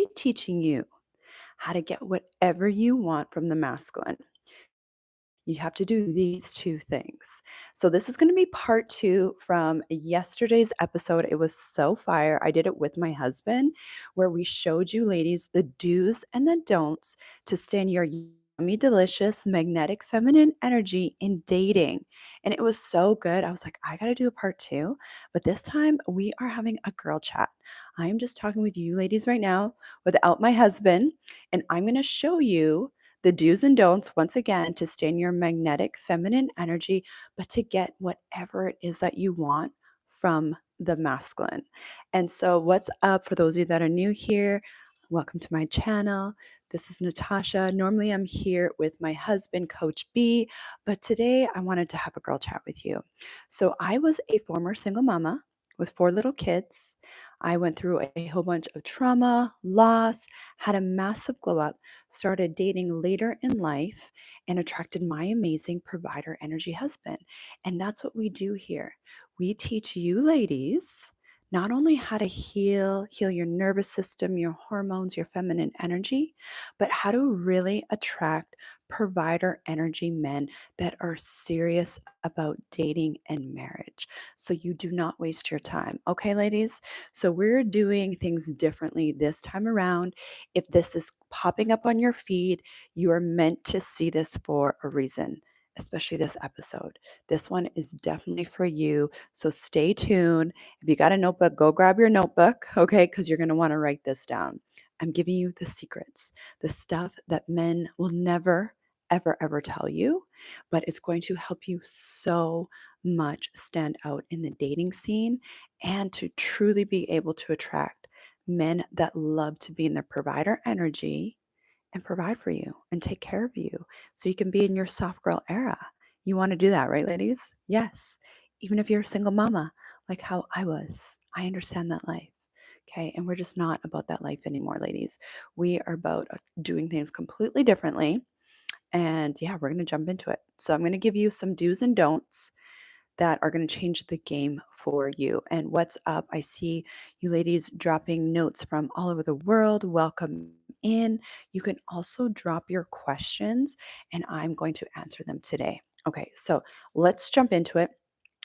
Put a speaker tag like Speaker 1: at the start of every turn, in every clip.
Speaker 1: be teaching you how to get whatever you want from the masculine. You have to do these two things. So, this is going to be part two from yesterday's episode. It was so fire. I did it with my husband, where we showed you ladies the do's and the don'ts to stay in your yummy, delicious, magnetic feminine energy in dating. And it was so good. I was like, I got to do a part two. But this time we are having a girl chat. I'm just talking with you ladies right now without my husband. And I'm going to show you the do's and don'ts, once again, to stay in your magnetic feminine energy, but to get whatever it is that you want from the masculine. And so, what's up for those of you that are new here? Welcome to my channel. This is Natasha. Normally, I'm here with my husband, Coach B, but today I wanted to have a girl chat with you. So, I was a former single mama with 4 little kids. I went through a whole bunch of trauma, loss, had a massive glow up, started dating later in life, and attracted my amazing provider energy husband. And that's what we do here. We teach you ladies not only how to heal your nervous system, your hormones, your feminine energy, but how to really attract provider energy men that are serious about dating and marriage. So you do not waste your time. Okay, ladies? So we're doing things differently this time around. If this is popping up on your feed, you are meant to see this for a reason, especially this episode. This one is definitely for you. So stay tuned. If you got a notebook, go grab your notebook, okay? Because you're going to want to write this down. I'm giving you the secrets, the stuff that men will never, ever tell you, but it's going to help you so much stand out in the dating scene and to truly be able to attract men that love to be in their provider energy and provide for you and take care of you so you can be in your soft girl era. You want to do that, right, ladies? Yes. Even if you're a single mama, like how I was, I understand that life. Okay. And we're just not about that life anymore, ladies. We are about doing things completely differently. And yeah, we're going to jump into it. So I'm going to give you some do's and don'ts that are going to change the game for you. And what's up? I see you ladies dropping notes from all over the world. Welcome in. You can also drop your questions, and I'm going to answer them today. Okay, so let's jump into it.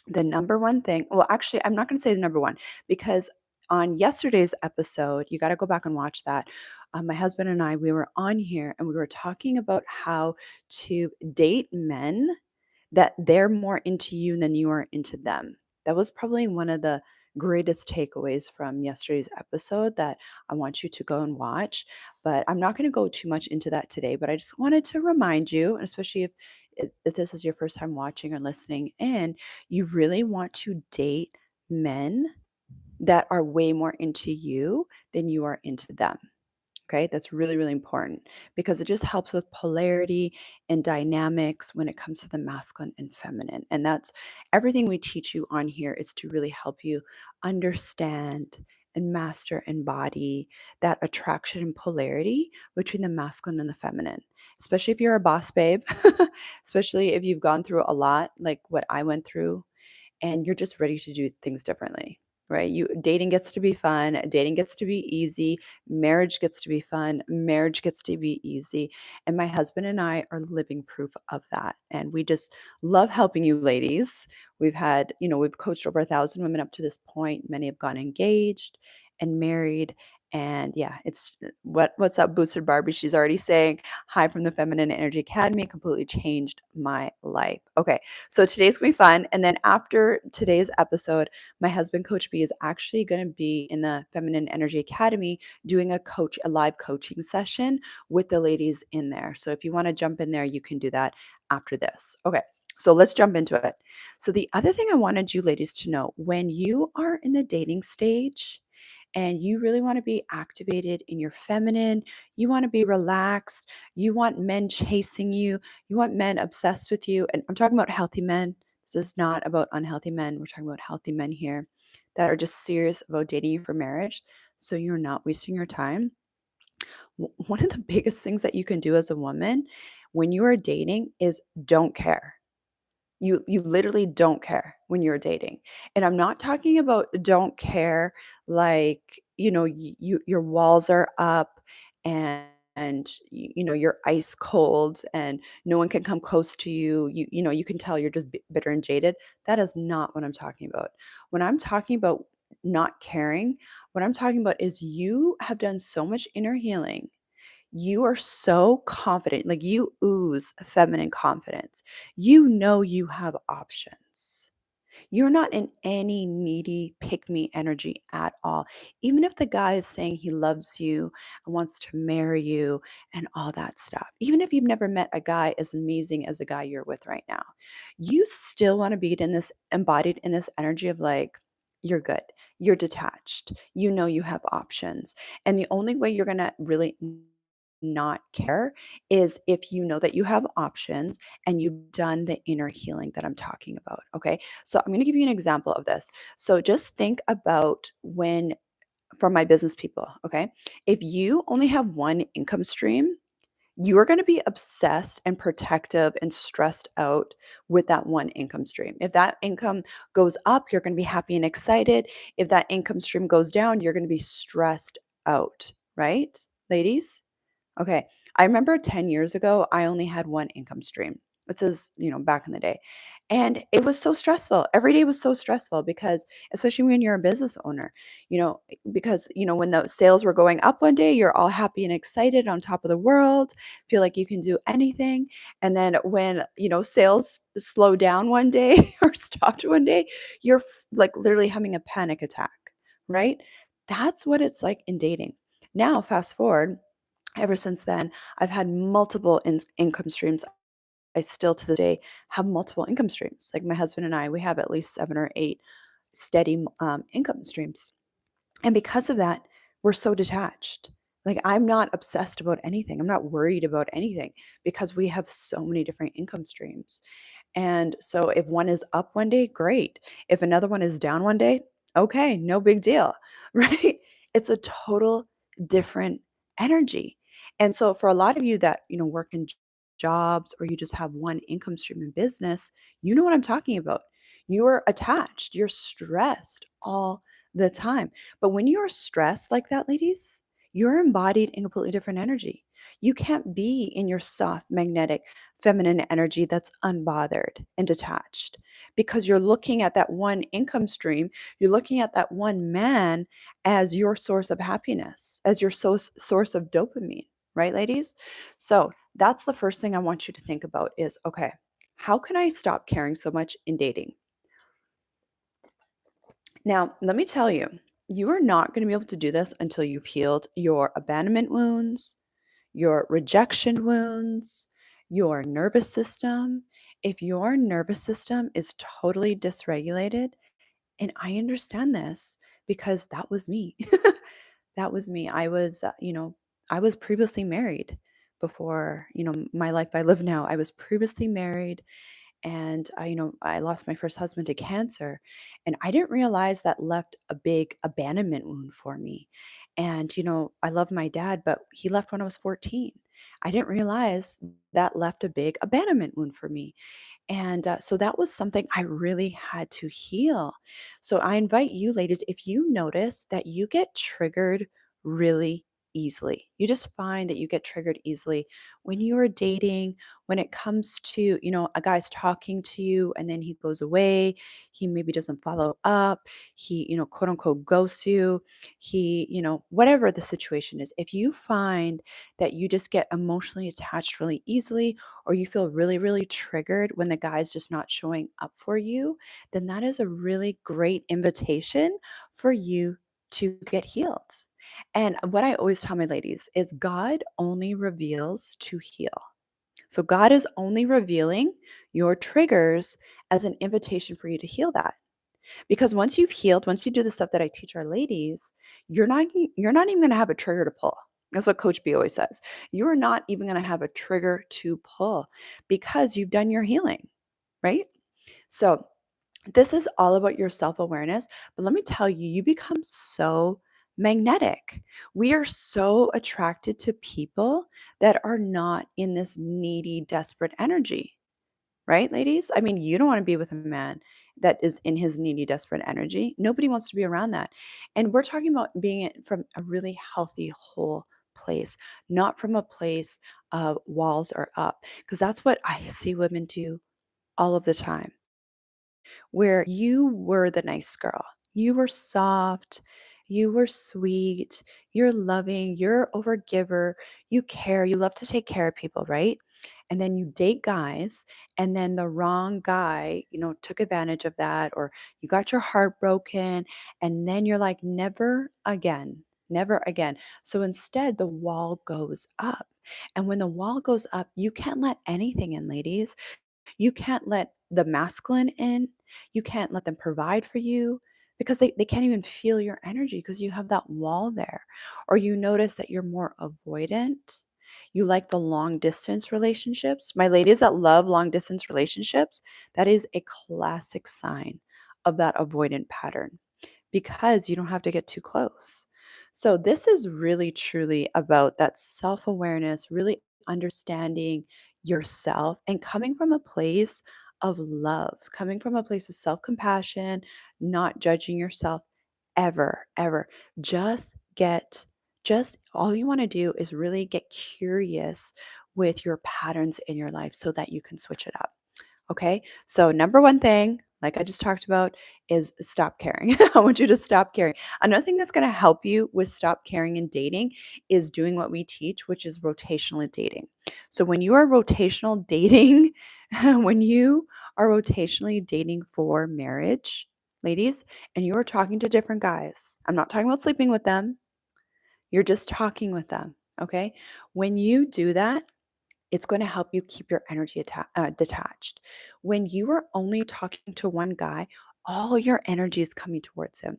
Speaker 1: The number one thing, well, actually, I'm not going to say the number one because on yesterday's episode, you got to go back and watch that. My husband and I, we were on here and we were talking about how to date men that they're more into you than you are into them. That was probably one of the greatest takeaways from yesterday's episode that I want you to go and watch. But I'm not going to go too much into that today, but I just wanted to remind you, and especially if this is your first time watching or listening in, you really want to date men that are way more into you than you are into them. Okay, that's really, really important because it just helps with polarity and dynamics when it comes to the masculine and feminine. And that's everything we teach you on here is to really help you understand and master and embody that attraction and polarity between the masculine and the feminine. Especially if you're a boss babe, especially if you've gone through a lot like what I went through and you're just ready to do things differently, right? You dating gets to be fun, dating gets to be easy, marriage gets to be fun, marriage gets to be easy. And my husband and I are living proof of that. And we just love helping you ladies. We've had, we've coached over 1,000 women up to this point. Many have gone engaged and married. And yeah, it's what's up, Boosted Barbie? She's already saying hi from the Feminine Energy Academy. Completely changed my life. Okay, so today's gonna be fun. And then after today's episode, my husband, Coach B, is actually going to be in the Feminine Energy Academy doing a live coaching session with the ladies in there. So if you want to jump in there, you can do that after this. Okay. So let's jump into it. So the other thing I wanted you ladies to know, when you are in the dating stage and you really want to be activated in your feminine, you want to be relaxed, you want men chasing you want men obsessed with you. And I'm talking about healthy men. This is not about unhealthy men. We're talking about healthy men here that are just serious about dating you for marriage. So you're not wasting your time. One of the biggest things that you can do as a woman when you are dating is don't care. You literally don't care when you're dating. And I'm not talking about don't care like your walls are up, and you're ice cold, and no one can come close to you. You can tell you're just bitter and jaded. That is not what I'm talking about. When I'm talking about not caring, what I'm talking about is you have done so much inner healing. You are so confident, like you ooze feminine confidence. You know you have options. You're not in any needy, pick me energy at all. Even if the guy is saying he loves you and wants to marry you and all that stuff, even if you've never met a guy as amazing as the guy you're with right now, you still want to be in this embodied in this energy of like, you're good, you're detached, you know you have options. And the only way you're going to really not care is if you know that you have options and you've done the inner healing that I'm talking about. Okay. So I'm going to give you an example of this. So just think about when, for my business people, okay, if you only have one income stream, you are going to be obsessed and protective and stressed out with that one income stream. If that income goes up, you're going to be happy and excited. If that income stream goes down, you're going to be stressed out, right, ladies? Okay. I remember 10 years ago, I only had one income stream. This is, back in the day. And it was so stressful. Every day was so stressful because, especially when you're a business owner, because, when the sales were going up one day, you're all happy and excited on top of the world, feel like you can do anything. And then when, sales slow down one day or stopped one day, you're like literally having a panic attack, right? That's what it's like in dating. Now, fast forward. Ever since then, I've had multiple income streams. I still to the day have multiple income streams. Like my husband and I, we have at least 7 or 8 steady income streams. And because of that, we're so detached. Like I'm not obsessed about anything. I'm not worried about anything because we have so many different income streams. And so if one is up one day, great. If another one is down one day, okay, no big deal, right? It's a total different energy. And so for a lot of you that, work in jobs or you just have one income stream in business, you know what I'm talking about. You're attached, you're stressed all the time. But when you're stressed like that, ladies, you're embodied in completely different energy. You can't be in your soft, magnetic, feminine energy that's unbothered and detached because you're looking at that one income stream, you're looking at that one man as your source of happiness, as your source of dopamine, right, ladies? So that's the first thing I want you to think about is, okay, how can I stop caring so much in dating? Now, let me tell you, you are not going to be able to do this until you've healed your abandonment wounds, your rejection wounds, your nervous system. If your nervous system is totally dysregulated, and I understand this because that was me. That was me. I was previously married before, my life I live now. I was previously married and I lost my first husband to cancer, and I didn't realize that left a big abandonment wound for me. And I love my dad, but he left when I was 14. I didn't realize that left a big abandonment wound for me. And so that was something I really had to heal. So I invite you, ladies, if you notice that you get triggered really easily, you just find that you get triggered easily when you are dating, when it comes to, a guy's talking to you and then he goes away, he maybe doesn't follow up, he, quote unquote, ghosts you, he, whatever the situation is. If you find that you just get emotionally attached really easily, or you feel really, really triggered when the guy's just not showing up for you, then that is a really great invitation for you to get healed. And what I always tell my ladies is God only reveals to heal. So God is only revealing your triggers as an invitation for you to heal that. Because once you've healed, once you do the stuff that I teach our ladies, you're not even going to have a trigger to pull. That's what Coach B always says. You're not even going to have a trigger to pull because you've done your healing, right? So this is all about your self-awareness, but let me tell you, you become so magnetic. We are so attracted to people that are not in this needy, desperate energy. Right, ladies? I mean, you don't want to be with a man that is in his needy, desperate energy. Nobody wants to be around that. And we're talking about being it from a really healthy, whole place, not from a place of walls are up. Because that's what I see women do all of the time, where you were the nice girl. You were soft, you were sweet, you're loving, you're a overgiver, you care, you love to take care of people, right? And then you date guys, and then the wrong guy, took advantage of that, or you got your heart broken, and then you're like, never again, never again. So instead, the wall goes up. And when the wall goes up, you can't let anything in, ladies. You can't let the masculine in. You can't let them provide for you because they can't even feel your energy because you have that wall there. Or you notice that you're more avoidant. You like the long distance relationships. My ladies that love long distance relationships, that is a classic sign of that avoidant pattern because you don't have to get too close. So, this is really truly about that self awareness, really understanding yourself and coming from a place of love, coming from a place of self compassion, not judging yourself ever, ever. Just get, just all you want to do is really get curious with your patterns in your life so that you can switch it up. Okay. So, number one thing, like I just talked about, is stop caring. I want you to stop caring. Another thing that's going to help you with stop caring and dating is doing what we teach, which is rotational dating. So, when you are rotational dating, when you are rotationally dating for marriage, ladies, and you are talking to different guys, I'm not talking about sleeping with them, you're just talking with them. Okay. When you do that, it's going to help you keep your energy detached. When you are only talking to one guy, all your energy is coming towards him.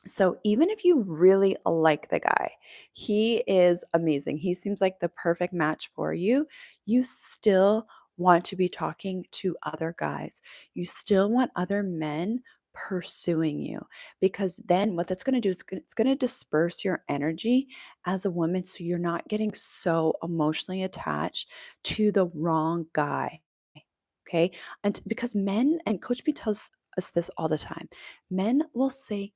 Speaker 1: So even if you really like the guy, he is amazing. He seems like the perfect match for you. You still want to be talking to other guys. You still want other men pursuing you because then what that's going to do is it's going to disperse your energy as a woman so you're not getting so emotionally attached to the wrong guy. Okay? And because men, and Coach B tells us this all the time, men will say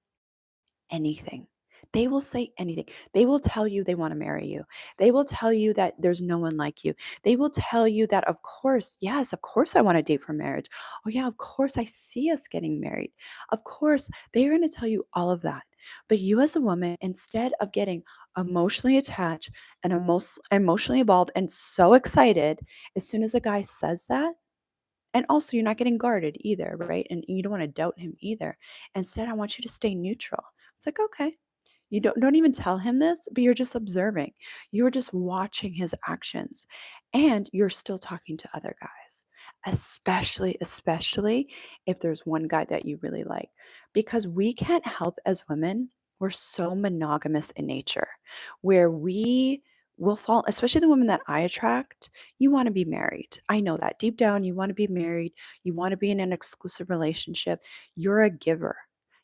Speaker 1: anything. They will say anything. They will tell you they want to marry you. They will tell you that there's no one like you. They will tell you that, of course, yes, of course, I want to date for marriage. Oh, yeah, of course, I see us getting married. Of course, they're going to tell you all of that. But you, as a woman, instead of getting emotionally attached and emotionally involved and so excited, as soon as a guy says that, and also, you're not getting guarded either, right? And you don't want to doubt him either. Instead, I want you to stay neutral. It's like, okay, you don't even tell him this, but you're just observing. You're just watching his actions. And you're still talking to other guys, especially if there's one guy that you really like. Because we can't help as women, we're so monogamous in nature, where we will fall, especially the women that I attract, you want to be married. I know that deep down, you want to be married. You want to be in an exclusive relationship. You're a giver.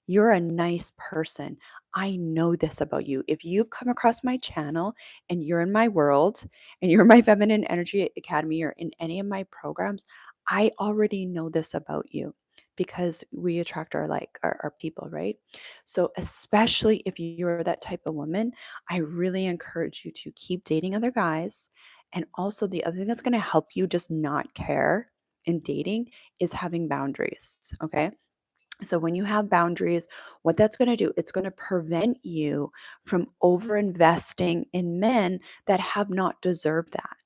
Speaker 1: You're a nice person. I know this about you. If you've come across my channel and you're in my world and you're in my Feminine Energy Academy or in any of my programs, I already know this about you because we attract our people, right? So, especially if you're that type of woman, I really encourage you to keep dating other guys. And also, the other thing that's going to help you just not care in dating is having boundaries. Okay. So when you have boundaries, what that's going to do, it's going to prevent you from over investing in men that have not deserved that.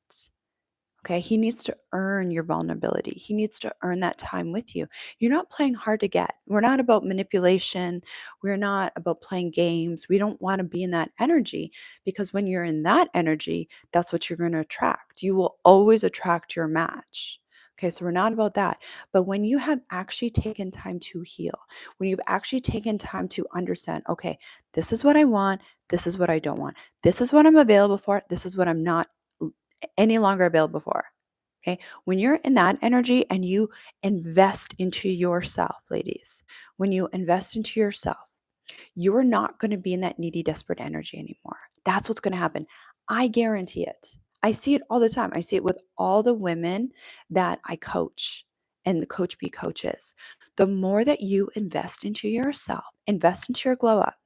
Speaker 1: Okay, he needs to earn your vulnerability. He needs to earn that time with you. You're not playing hard to get. We're not about manipulation. We're not about playing games. We don't want to be in that energy because when you're in that energy, that's what you're going to attract. You will always attract your match. Okay, so we're not about that. But when you have actually taken time to heal, when you've actually taken time to understand, okay, this is what I want, this is what I don't want, this is what I'm available for, this is what I'm not any longer available for. Okay. When you're in that energy and you invest into yourself, ladies, when you invest into yourself, you're not going to be in that needy, desperate energy anymore. That's what's going to happen. I guarantee it. I see it all the time. I see it with all the women that I coach and the Coach B coaches. The more that you invest into yourself, invest into your glow up.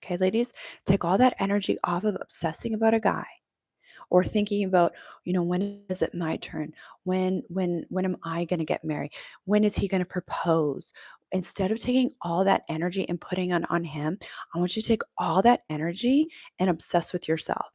Speaker 1: Okay, ladies, take all that energy off of obsessing about a guy or thinking about, when is it my turn? When am I going to get married? When is he going to propose? Instead of taking all that energy and putting it on him, I want you to take all that energy and obsess with yourself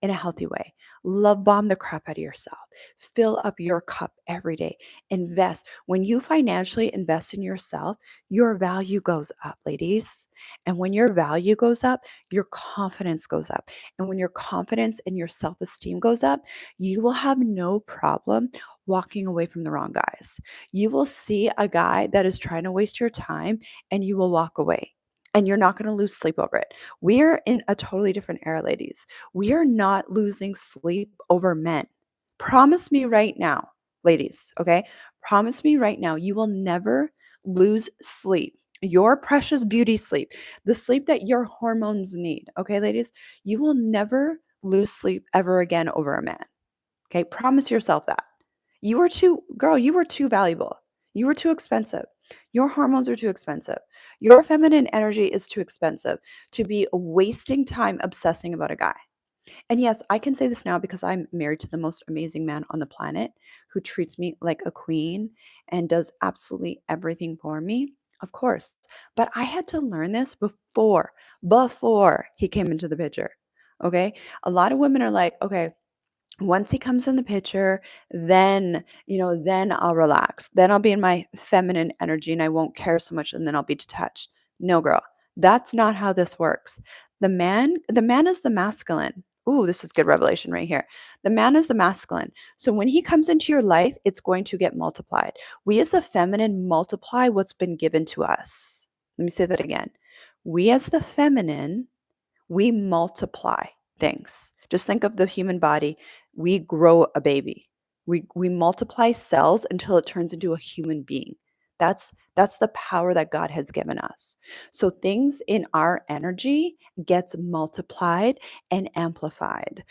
Speaker 1: in a healthy way. Love bomb the crap out of yourself. Fill up your cup every day. Invest. When you financially invest in yourself, your value goes up, ladies. And when your value goes up, your confidence goes up. And when your confidence and your self esteem goes up, you will have no problem walking away from the wrong guys. You will see a guy that is trying to waste your time and you will walk away. And you're not going to lose sleep over it. We're in a totally different era, ladies. We are not losing sleep over men. Promise me right now, ladies, okay? Promise me right now, you will never lose sleep. Your precious beauty sleep, the sleep that your hormones need, okay, ladies? You will never lose sleep ever again over a man. Okay, promise yourself that. You were too valuable. You were too expensive. Your hormones are too expensive. Your feminine energy is too expensive to be wasting time obsessing about a guy. And yes, I can say this now because I'm married to the most amazing man on the planet who treats me like a queen and does absolutely everything for me. Of course. But I had to learn this before he came into the picture. Okay? A lot of women are like, okay, once he comes in the picture, then I'll relax. Then I'll be in my feminine energy and I won't care so much and then I'll be detached. No, girl. That's not how this works. The man is the masculine. Ooh, this is good revelation right here. The man is the masculine. So when he comes into your life, it's going to get multiplied. We as the feminine multiply what's been given to us. Let me say that again. We as the feminine, we multiply things. Just think of the human body. We grow a baby. We multiply cells until it turns into a human being. That's the power that God has given us. So things in our energy gets multiplied and amplified.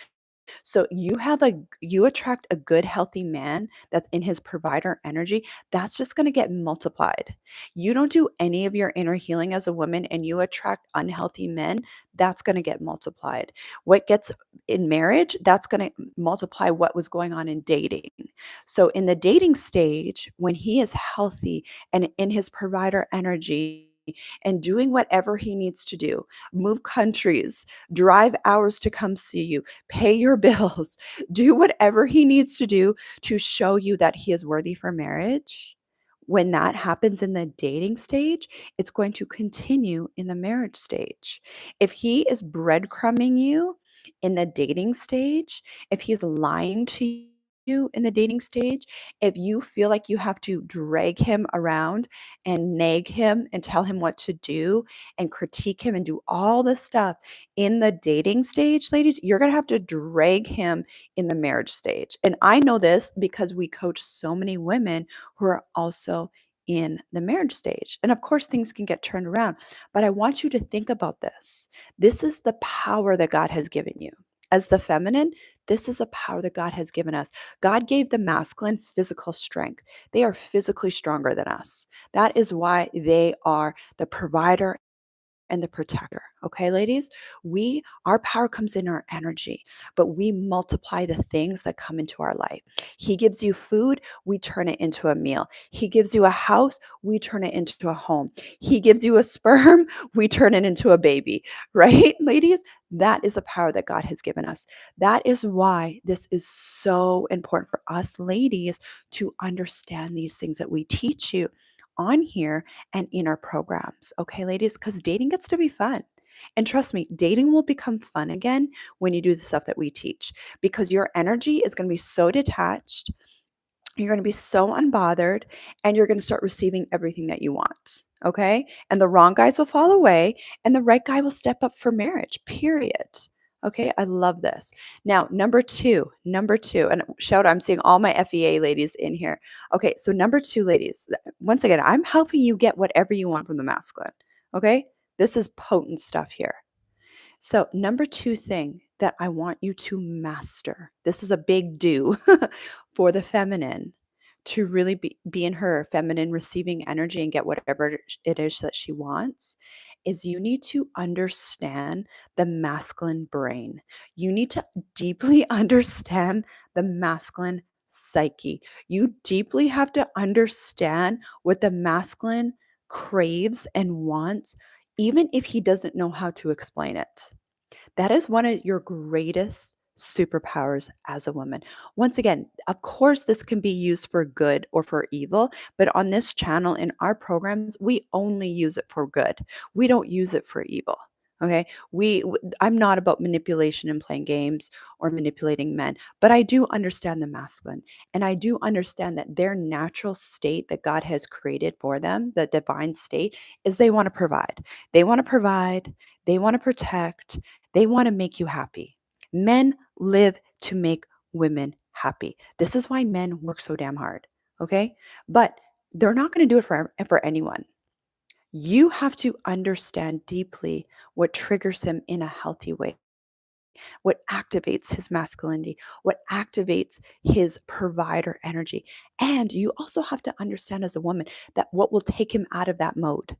Speaker 1: So you attract a good healthy man that's in his provider energy, that's just going to get multiplied. You don't do any of your inner healing as a woman and you attract unhealthy men, that's going to get multiplied. What gets in marriage, that's going to multiply what was going on in dating. So in the dating stage, when he is healthy and in his provider energy, and doing whatever he needs to do, move countries, drive hours to come see you, pay your bills, do whatever he needs to do to show you that he is worthy for marriage. When that happens in the dating stage, it's going to continue in the marriage stage. If he is breadcrumbing you in the dating stage, if he's lying to you in the dating stage, if you feel like you have to drag him around and nag him and tell him what to do and critique him and do all this stuff in the dating stage, ladies, you're going to have to drag him in the marriage stage. And I know this because we coach so many women who are also in the marriage stage. And of course, things can get turned around. But I want you to think about this. This is the power that God has given you. As the feminine, this is a power that God has given us. God gave the masculine physical strength. They are physically stronger than us. That is why they are the provider and the protector. Okay, ladies? Our power comes in our energy, but we multiply the things that come into our life. He gives you food, we turn it into a meal. He gives you a house, we turn it into a home. He gives you a sperm, we turn it into a baby. Right, ladies? That is the power that God has given us. That is why this is so important for us ladies to understand these things that we teach you on here and in our programs. Okay, ladies, because dating gets to be fun. And trust me, dating will become fun again when you do the stuff that we teach because your energy is going to be so detached. You're going to be so unbothered and you're going to start receiving everything that you want. Okay. And the wrong guys will fall away and the right guy will step up for marriage, period. Okay. I love this. Now, number two, and shout out, I'm seeing all my FEA ladies in here. Okay. So, number two, ladies, once again, I'm helping you get whatever you want from the masculine. Okay. This is potent stuff here. So, number two thing that I want you to master, this is a big do for the feminine. to really be in her feminine receiving energy and get whatever it is that she wants is you need to understand the masculine brain. You need to deeply understand the masculine psyche. You deeply have to understand what the masculine craves and wants, even if he doesn't know how to explain it. That is one of your greatest superpowers as a woman. Once again, of course, this can be used for good or for evil, but on this channel, in our programs, we only use it for good. We don't use it for evil. Okay. I'm not about manipulation and playing games or manipulating men, but I do understand the masculine. And I do understand that their natural state that God has created for them, the divine state, is they want to provide. They want to provide, they want to protect, they want to make you happy. Men live to make women happy. This is why men work so damn hard, okay? But they're not going to do it for anyone. You have to understand deeply what triggers him in a healthy way, what activates his masculinity, what activates his provider energy. And you also have to understand as a woman that what will take him out of that mode.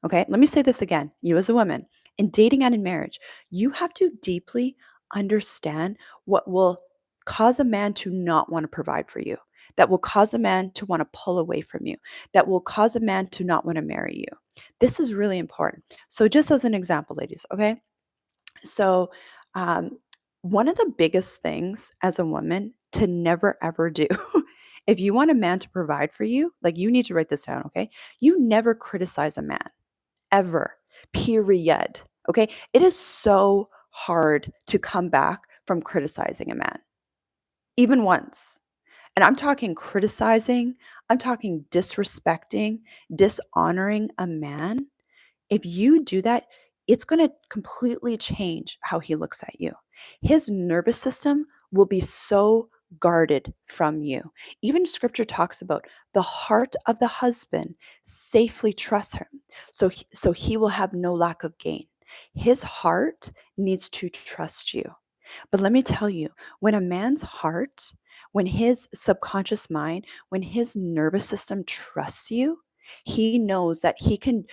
Speaker 1: Okay, let me say this again. You, as a woman, in dating and in marriage, you have to deeply understand what will cause a man to not want to provide for you, that will cause a man to want to pull away from you, that will cause a man to not want to marry you. This is really important. So, just as an example, ladies, okay? So, um, one of the biggest things as a woman to never ever do, if you want a man to provide for you, like you need to write this down, okay? You never criticize a man ever, period. Okay. It is so hard to come back from criticizing a man, even once. And I'm talking criticizing, I'm talking disrespecting, dishonoring a man. If you do that, it's going to completely change how he looks at you. His nervous system will be so guarded from you. Even scripture talks about the heart of the husband safely trusts him. So he will have no lack of gain. His heart needs to trust you. But let me tell you, when a man's heart, when his subconscious mind, when his nervous system trusts you, he knows that he can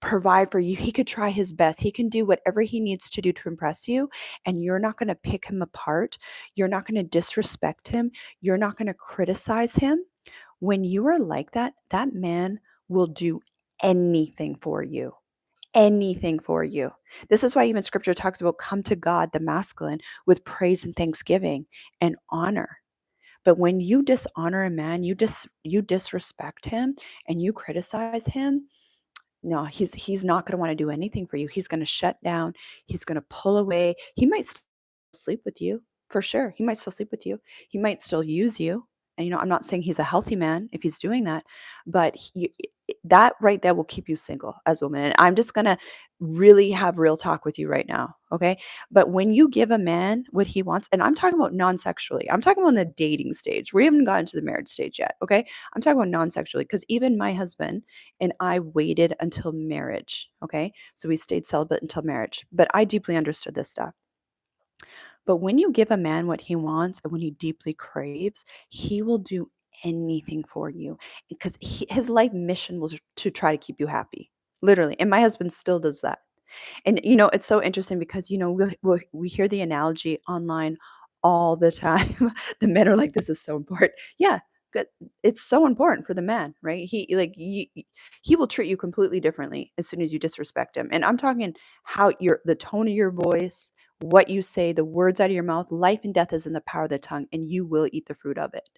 Speaker 1: provide for you. He could try his best. He can do whatever he needs to do to impress you, and you're not going to pick him apart. You're not going to disrespect him. You're not going to criticize him. When you are like that, that man will do anything for you. Anything for you. This is why even scripture talks about come to God, the masculine, with praise and thanksgiving and honor. But when you dishonor a man, you disrespect him and you criticize him, no, he's not gonna wanna do anything for you. He's gonna shut down. He's gonna pull away. He might still sleep with you, for sure. He might still sleep with you. He might still use you. And, I'm not saying he's a healthy man if he's doing that, but that right there will keep you single as a woman. And I'm just gonna really have real talk with you right now, okay? But when you give a man what he wants, and I'm talking about non-sexually, I'm talking about in the dating stage. We haven't gotten to the marriage stage yet, okay? I'm talking about non-sexually because even my husband and I waited until marriage. Okay. So we stayed celibate until marriage, but I deeply understood this stuff. But when you give a man what he wants and when he deeply craves, he will do anything for you because his life mission was to try to keep you happy. Literally. And my husband still does that. And it's so interesting because we hear the analogy online all the time. The men are like, "This is so important." Yeah, good. It's so important for the man, right? He will treat you completely differently as soon as you disrespect him. And I'm talking how the tone of your voice, what you say, the words out of your mouth. Life and death is in the power of the tongue, and you will eat the fruit of it.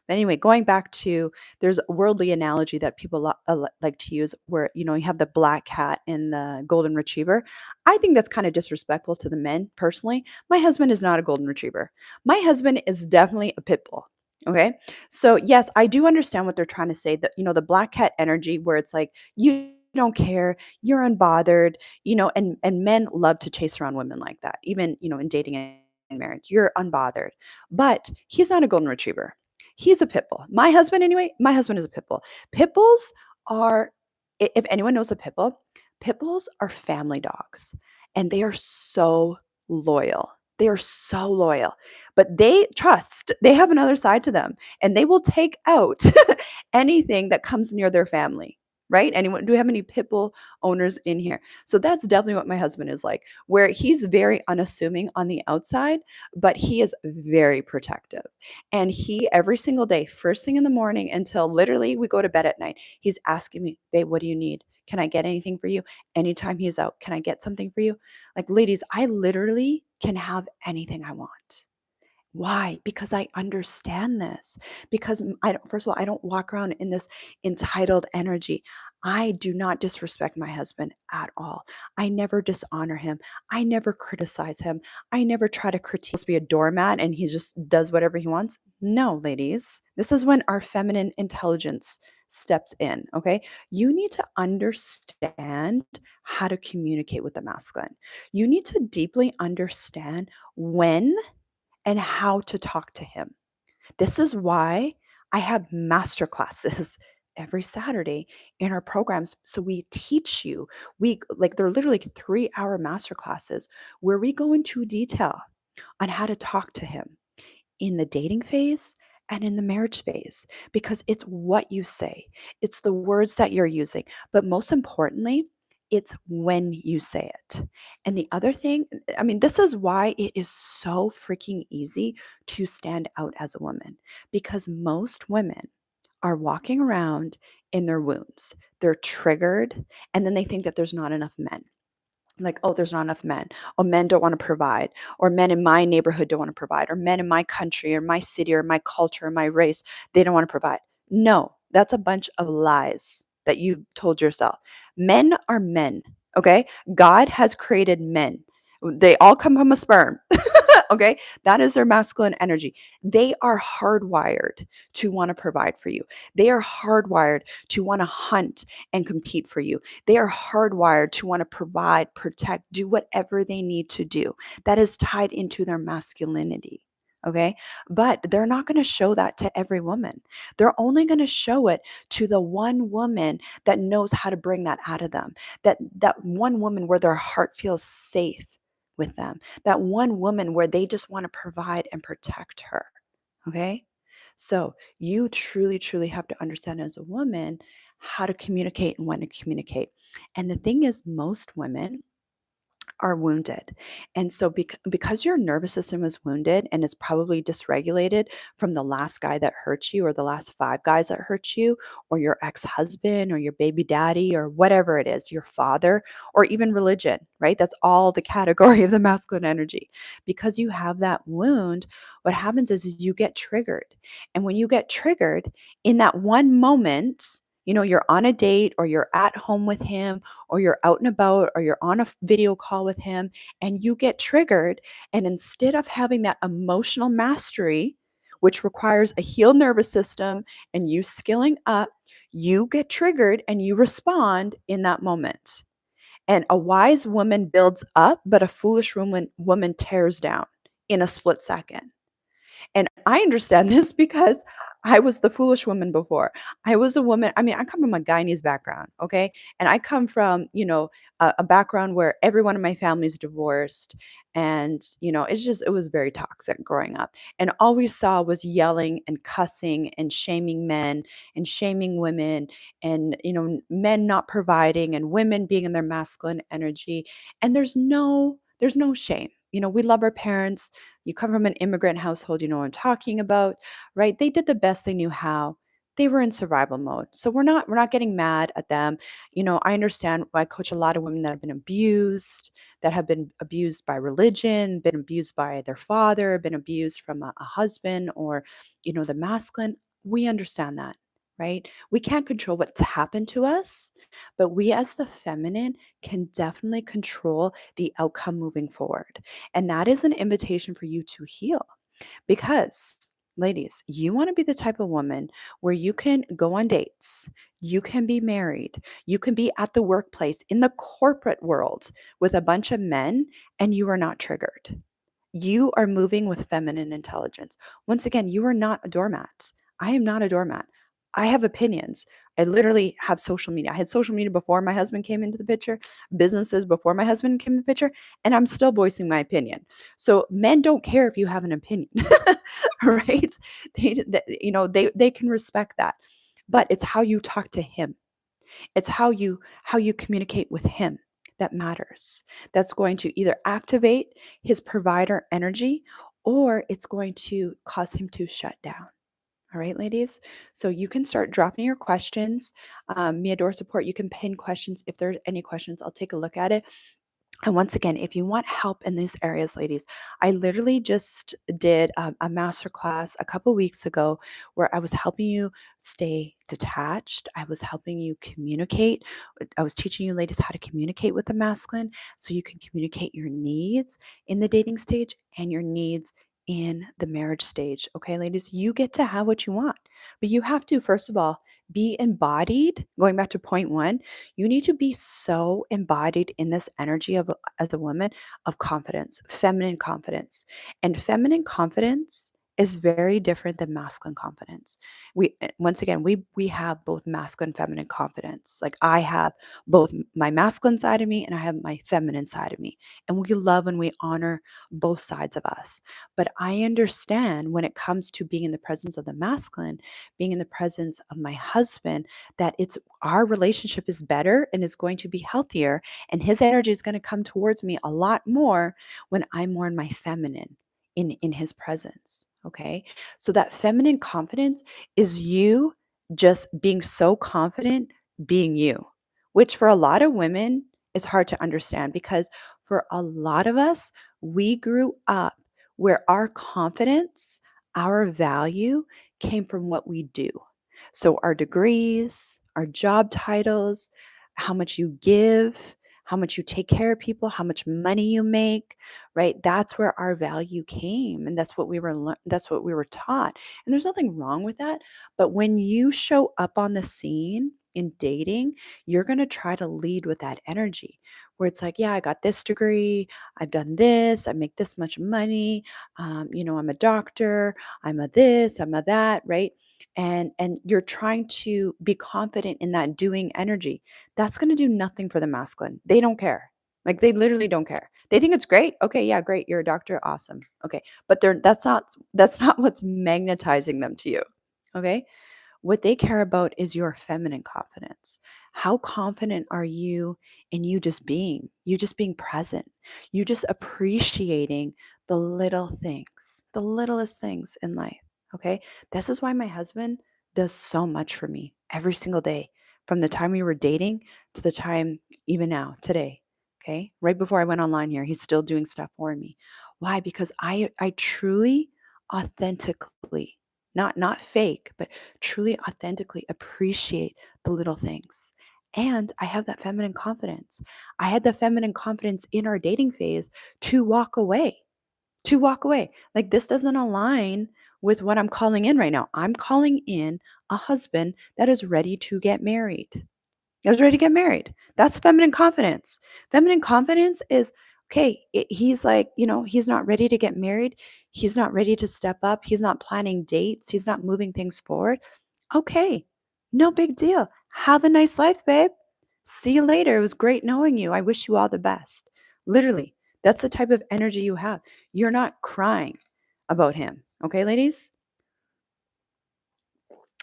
Speaker 1: But anyway, going back to there's a worldly analogy that people like to use where you have the black cat and the golden retriever. I think that's kind of disrespectful to the men personally. My husband is not a golden retriever. My husband is definitely a pit bull. Okay. So yes, I do understand what they're trying to say, that the black cat energy where it's like you don't care, you're unbothered, and men love to chase around women like that, even in dating and marriage. You're unbothered. But he's not a golden retriever. He's a pit bull. My husband, anyway, my husband is a pit bull. Pit bulls are, if anyone knows a pit bull, pit bulls are family dogs and they are so loyal. They are so loyal, but they have another side to them, and they will take out anything that comes near their family, right? Anyone, do we have any pit bull owners in here? So that's definitely what my husband is like, where he's very unassuming on the outside, but he is very protective. And he, every single day, first thing in the morning until literally we go to bed at night, he's asking me, babe, what do you need? Can I get anything for you? Anytime he's out, can I get something for you? Like, ladies, I literally can have anything I want. Why? Because I understand this. Because I don't, first of all, I don't walk around in this entitled energy. I do not disrespect my husband at all. I never dishonor him. I never criticize him. I never try to critique, be a doormat and he just does whatever he wants. No, ladies. This is when our feminine intelligence steps in, okay? You need to understand how to communicate with the masculine. You need to deeply understand when and how to talk to him. This is why I have master classes every Saturday in our programs. So we teach you, they're literally 3-hour master classes where we go into detail on how to talk to him in the dating phase and in the marriage phase, because it's what you say, it's the words that you're using, but most importantly, it's when you say it. And the other thing, I mean, this is why it is so freaking easy to stand out as a woman, because most women are walking around in their wounds. They're triggered, and then they think that there's not enough men. Like, oh, there's not enough men. Oh, men don't want to provide, or men in my neighborhood don't want to provide, or men in my country, or my city, or my culture, or my race, they don't want to provide. No, that's a bunch of lies that you told yourself. Men are men, okay? God has created men. They all come from a sperm. Okay, that is their masculine energy. They are hardwired to want to provide for you. They are hardwired to want to hunt and compete for you. They are hardwired to want to provide, protect, do whatever they need to do. That is tied into their masculinity. Okay. But they're not going to show that to every woman. They're only going to show it to the one woman that knows how to bring that out of them. That one woman where their heart feels safe with them. That one woman where they just want to provide and protect her. Okay. So you truly, truly have to understand as a woman how to communicate and when to communicate. And the thing is, most women are wounded. And so because your nervous system is wounded and is probably dysregulated from the last guy that hurt you or the last 5 guys that hurt you or your ex-husband or your baby daddy or whatever it is, your father or even religion, right? That's all the category of the masculine energy. Because you have that wound, what happens is you get triggered. And when you get triggered in that one moment, you're on a date or you're at home with him or you're out and about or you're on a video call with him and you get triggered. And instead of having that emotional mastery, which requires a healed nervous system and you skilling up, you get triggered and you respond in that moment. And a wise woman builds up, but a foolish woman tears down in a split second. And I understand this because I was the foolish woman before. I was a woman. I mean, I come from a Guyanese background, okay? And I come from, a background where everyone in my family is divorced. And, it was very toxic growing up. And all we saw was yelling and cussing and shaming men and shaming women and, men not providing and women being in their masculine energy. And there's no shame. We love our parents. You come from an immigrant household, you know what I'm talking about, right? They did the best they knew how. They were in survival mode. So we're not getting mad at them. I understand. I coach a lot of women that have been abused, that have been abused by religion, been abused by their father, been abused from a husband or, the masculine. We understand that, right? We can't control what's happened to us, but we as the feminine can definitely control the outcome moving forward. And that is an invitation for you to heal because, ladies, you want to be the type of woman where you can go on dates, you can be married, you can be at the workplace in the corporate world with a bunch of men, and you are not triggered. You are moving with feminine intelligence. Once again, you are not a doormat. I am not a doormat. I have opinions. I literally have social media. I had social media before my husband came into the picture, businesses before my husband came into the picture, and I'm still voicing my opinion. So men don't care if you have an opinion, right? They can respect that. But it's how you talk to him. It's how you communicate with him that matters. That's going to either activate his provider energy or it's going to cause him to shut down. All right, ladies. So you can start dropping your questions. Me Adore support. You can pin questions if there's any questions. I'll take a look at it. And once again, if you want help in these areas, ladies, I literally just did a masterclass a couple weeks ago where I was helping you stay detached. I was helping you communicate. I was teaching you ladies how to communicate with the masculine so you can communicate your needs in the dating stage and your needs in the marriage stage. Okay, ladies, you get to have what you want, but you have to, first of all, be embodied. Going back to point one, you need to be so embodied in this energy of as a woman of confidence, feminine confidence. And feminine confidence is very different than masculine confidence. Once again, we have both masculine and feminine confidence. Like I have both my masculine side of me and I have my feminine side of me. And we love and we honor both sides of us. But I understand when it comes to being in the presence of the masculine, being in the presence of my husband, that it's our relationship is better and is going to be healthier. And his energy is going to come towards me a lot more when I'm more in my feminine in his presence. Okay. So that feminine confidence is you just being so confident being you, which for a lot of women is hard to understand because for a lot of us, we grew up where our confidence, our value came from what we do. So, our degrees, our job titles, how much you give, how much you take care of people, how much money you make, right? That's where our value came, and that's what that's what we were taught. And there's nothing wrong with that. But when you show up on the scene in dating, you're going to try to lead with that energy where it's like, yeah, I got this degree, I've done this, I make this much money, I'm a doctor, I'm a this, I'm a that, right? And you're trying to be confident in that doing energy. That's going to do nothing for the masculine. They don't care. Like they literally don't care. They think it's great. Okay, yeah, great. You're a doctor. Awesome. Okay. But that's not what's magnetizing them to you. Okay? What they care about is your feminine confidence. How confident are you in you just being present, you just appreciating the little things, the littlest things in life. Okay. This is why my husband does so much for me every single day from the time we were dating to the time even now, today. Okay. Right before I went online here, he's still doing stuff for me. Why? Because I truly, authentically, not fake, but truly authentically appreciate the little things. And I have that feminine confidence. I had the feminine confidence in our dating phase to walk away, to walk away. Like this doesn't align with what I'm calling in right now. I'm calling in a husband that is ready to get married. I was ready to get married. That's feminine confidence. Feminine confidence is okay. He's like, he's not ready to get married. He's not ready to step up. He's not planning dates. He's not moving things forward. Okay, no big deal. Have a nice life, babe. See you later. It was great knowing you. I wish you all the best. Literally, that's the type of energy you have. You're not crying about him. Okay, ladies?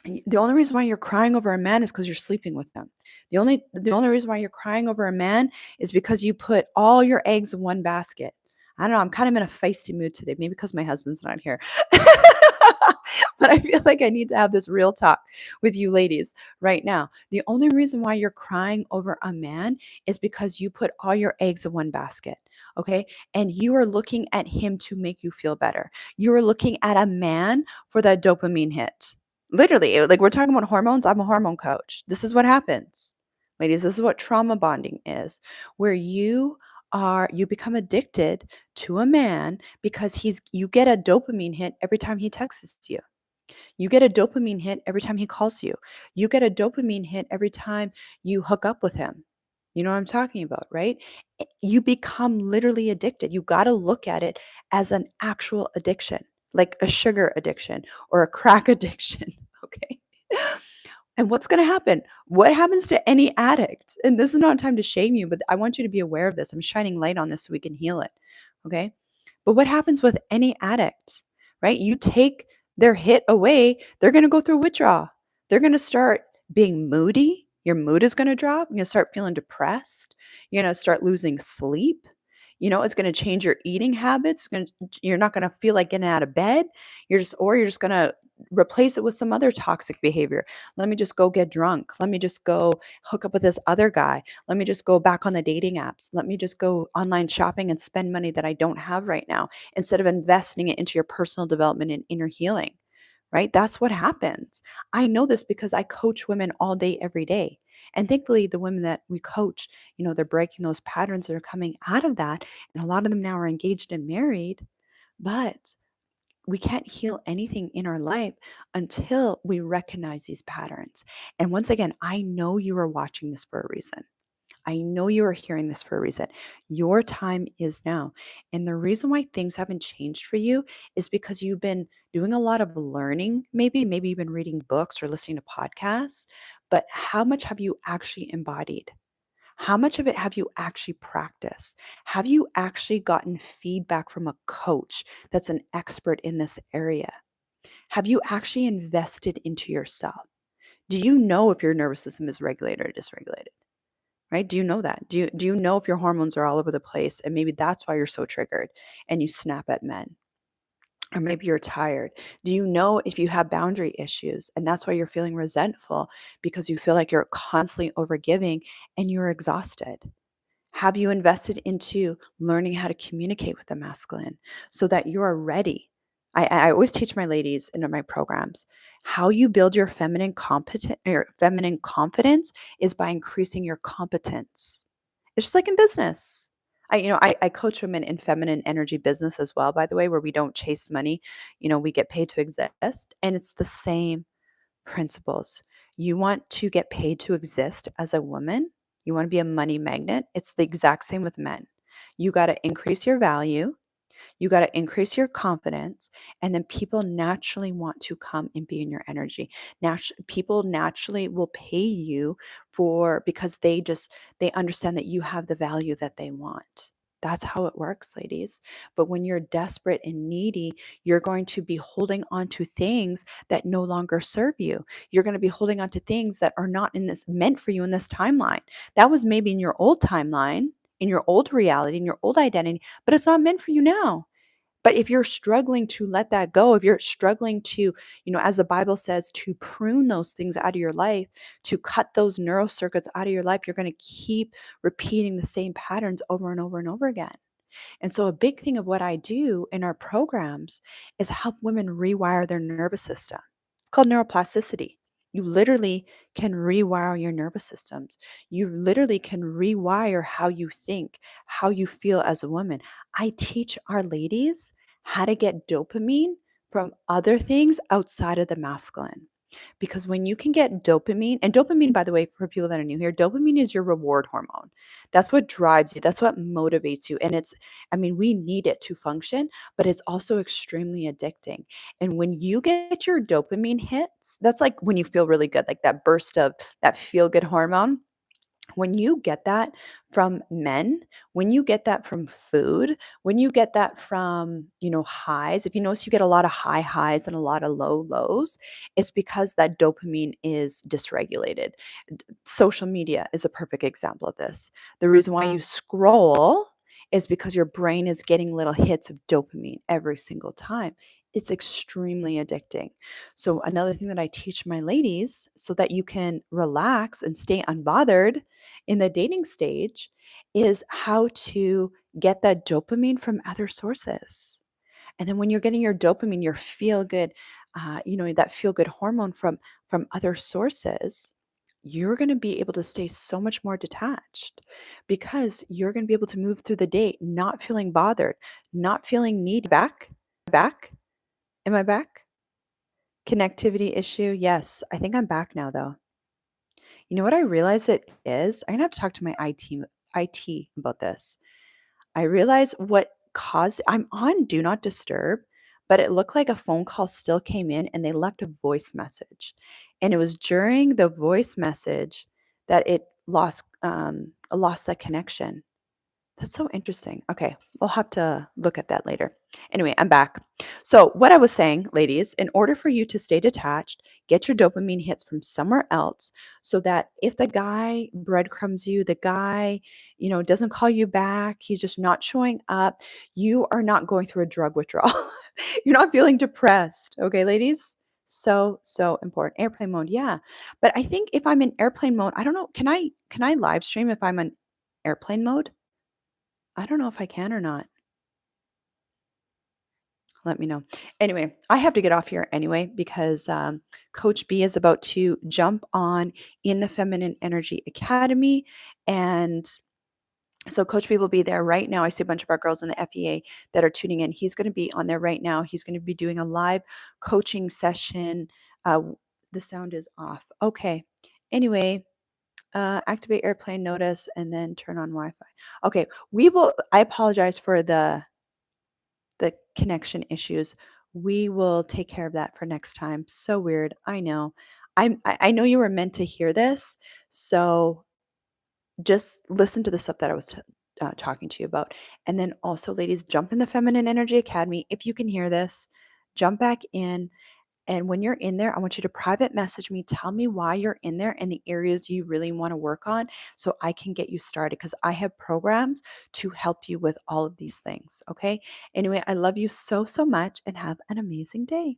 Speaker 1: The only reason why you're crying over a man is because you're sleeping with them. The only reason why you're crying over a man is because you put all your eggs in one basket. I don't know. I'm kind of in a feisty mood today, maybe because my husband's not here. But I feel like I need to have this real talk with you ladies right now. The only reason why you're crying over a man is because you put all your eggs in one basket. Okay. And you are looking at him to make you feel better. You are looking at a man for that dopamine hit. Literally, like we're talking about hormones. I'm a hormone coach. This is what happens. Ladies, this is what trauma bonding is, where you become addicted to a man because you get a dopamine hit every time he texts you. You get a dopamine hit every time he calls you. You get a dopamine hit every time you hook up with him. You know what I'm talking about, right? You become literally addicted. You got to look at it as an actual addiction, like a sugar addiction or a crack addiction. Okay. And what's going to happen? What happens to any addict? And this is not time to shame you, but I want you to be aware of this. I'm shining light on this so we can heal it. Okay. But what happens with any addict, right? You take their hit away, they're going to go through withdrawal. They're going to start being moody. Your mood is going to drop. You're going to start feeling depressed. You're going to start losing sleep. It's going to change your eating habits. You're not going to feel like getting out of bed. You're just going to replace it with some other toxic behavior. Let me just go get drunk. Let me just go hook up with this other guy. Let me just go back on the dating apps. Let me just go online shopping and spend money that I don't have right now instead of investing it into your personal development and inner healing, right? That's what happens. I know this because I coach women all day, every day. And thankfully, the women that we coach, they're breaking those patterns that are coming out of that. And a lot of them now are engaged and married. But we can't heal anything in our life until we recognize these patterns. And once again, I know you are watching this for a reason. I know you are hearing this for a reason. Your time is now. And the reason why things haven't changed for you is because you've been doing a lot of learning, maybe you've been reading books or listening to podcasts, but how much have you actually embodied? How much of it have you actually practiced? Have you actually gotten feedback from a coach that's an expert in this area? Have you actually invested into yourself? Do you know if your nervous system is regulated or dysregulated? Right? Do you know that? Do you know if your hormones are all over the place and maybe that's why you're so triggered and you snap at men? Or maybe you're tired. Do you know if you have boundary issues and that's why you're feeling resentful because you feel like you're constantly overgiving and you're exhausted? Have you invested into learning how to communicate with the masculine so that you are ready? I always teach my ladies in my programs how you build your feminine confidence is by increasing your competence. It's just like in business. I coach women in feminine energy business as well, by the way, where we don't chase money. We get paid to exist, and it's the same principles. You want to get paid to exist as a woman, you want to be a money magnet. It's the exact same with men. You got to increase your value, you got to increase your confidence, and then people naturally want to come and be in your energy. People naturally will pay you for because they understand that you have the value that they want. That's how it works, ladies. But when you're desperate and needy, you're going to be holding on to things that no longer serve you. You're going to be holding on to things that are not in this meant for you in this timeline. That was maybe in your old timeline, in your old reality, in your old identity, but it's not meant for you now. But if you're struggling to let that go, if you're struggling to, as the Bible says, to prune those things out of your life, to cut those neural circuits out of your life, you're going to keep repeating the same patterns over and over and over again. And so, a big thing of what I do in our programs is help women rewire their nervous system. It's called neuroplasticity. You literally can rewire your nervous systems. You literally can rewire how you think, how you feel as a woman. I teach our ladies how to get dopamine from other things outside of the masculine. Because when you can get dopamine, and dopamine, by the way, for people that are new here, dopamine is your reward hormone. That's what drives you, that's what motivates you. And we need it to function, but it's also extremely addicting. And when you get your dopamine hits, that's like when you feel really good, like that burst of that feel good hormone. When you get that from men, when you get that from food, when you get that from, highs, if you notice you get a lot of high highs and a lot of low lows, it's because that dopamine is dysregulated. Social media is a perfect example of this. The reason why you scroll is because your brain is getting little hits of dopamine every single time. It's extremely addicting. So, another thing that I teach my ladies so that you can relax and stay unbothered in the dating stage is how to get that dopamine from other sources. And then when you're getting your dopamine, your feel good, that feel good hormone from other sources, you're going to be able to stay so much more detached because you're going to be able to move through the day not feeling bothered, not feeling need back. Am I back? Connectivity issue. Yes, I think I'm back now though. You know what I realize it is? I'm gonna have to talk to my IT about this. I realize what caused I'm on do not disturb, but it looked like a phone call still came in and they left a voice message. And it was during the voice message that it lost that connection. That's so interesting. Okay, we'll have to look at that later. Anyway, I'm back. So, what I was saying, ladies, in order for you to stay detached, get your dopamine hits from somewhere else so that if the guy breadcrumbs you, the guy, doesn't call you back, he's just not showing up, you are not going through a drug withdrawal. You're not feeling depressed. Okay, ladies? So, so important. Airplane mode, yeah. But I think if I'm in airplane mode, I don't know, can I live stream if I'm in airplane mode? I don't know if I can or not. Let me know. Anyway, I have to get off here anyway because Coach B is about to jump on in the Feminine Energy Academy. And so Coach B will be there right now. I see a bunch of our girls in the FEA that are tuning in. He's going to be on there right now. He's going to be doing a live coaching session. The sound is off. Okay. Anyway, activate airplane notice and then turn on Wi-Fi. Okay. I apologize for the connection issues. We will take care of that for next time. So weird. I know. I know you were meant to hear this. So just listen to the stuff that I was talking to you about. And then also, ladies, jump in the Feminine Energy Academy. If you can hear this, jump back in. And when you're in there, I want you to private message me. Tell me why you're in there and the areas you really want to work on so I can get you started because I have programs to help you with all of these things. Okay. Anyway, I love you so, so much and have an amazing day.